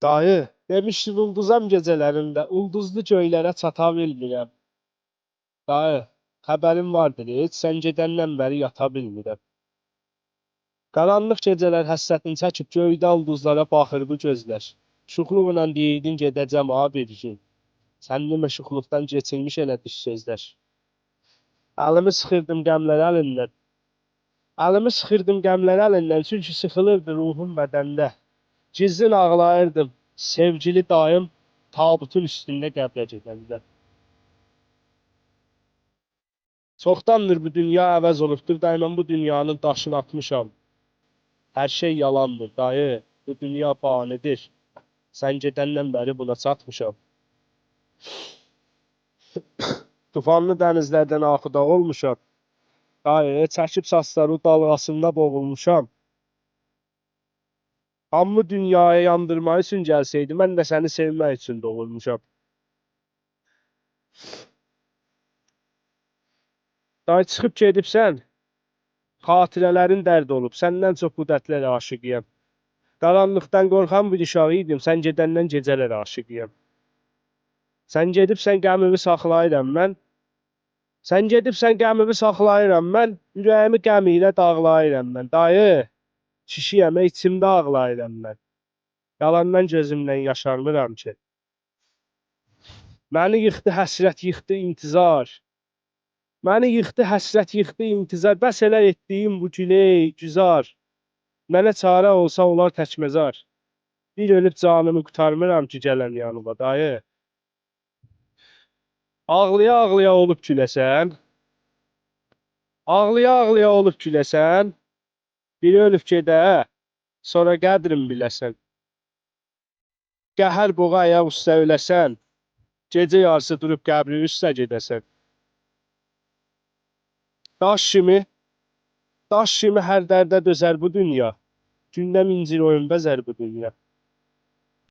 Dayı, demişdin ulduzam gecələrində, ulduzlu göylərə çata bilmirəm. Dayı, xəbərin vardır heç, sən gedəndən bəri yata bilmirəm. Qaranlıq gecələr həsrətini çəkib göydə ulduzlara baxır bu gözlər. Şuxluqla deyirdin gedəcəm ha bir gün. Sən demə şuxluqdan keçirmiş elə düz sözlər. Əlimi sıxırdım qəmlər əlindən. Əlimi sıxırdım qəmlər əlindən, çünki sıxılırdı ruhum bədəndə. Gizlin ağlayırdım, sevgili dayım tabutun üstündə qəbrə gedəndə. Çoxdandır bu dünya əvəz olubdur, dayı mən bu dünyanın daşını atmışam. Hər şey yalandır, dayı, bu dünya fanidir. Sən gedəndən bəri buna çatmışam. Tufanlı dənizlərdən axıda olmuşam. Dayı, çəkib saçları dalğasında boğulmuşam. Hamı dünyaya yandırmaq üçün gəlsəydi, mən də səni sevmək üçün doğulmuşam. Dayı, çıxıb gedibsən, xatirələrin dərd olub, səndən çox bu dərdlərə aşiqiyəm. Qaranlıqdan qorxan bir uşaq idim, sən gedəndən gecələr aşiqiyəm. Sən gedibsən qəmimi saxlayıram mən. Sən gedibsən qəmimi saxlayıram mən, ürəyimi qəm ilə dağlayıram mən. Dayı, kişiyəm, içimdə ağlayıram mən. Yalandan gözümdən yaşarmıram ki. Məni yıxdı həsrət, yıxdı intizar. Məni yıxdı həsrət, yıxdı intizar. Bəs elə etdiyim bu güley, güzar. Mənə çarə olsa olar təkmezar. Bir ölüb canımı qurtarmıram ki, gələn yanıma dayı. Ağlaya-ağlaya olub güləsən. Ağlaya-ağlaya olub güləsən. Bir ölüb gedə, sonra qədrin biləsən. Qəhər boğa ayaq üstə öləsən. Gecə yarısı durub qəbri üstə gedəsən. Daş kimi hər dərdə dözər bu dünya. Gündəm incir oyun bəzər bu dünya.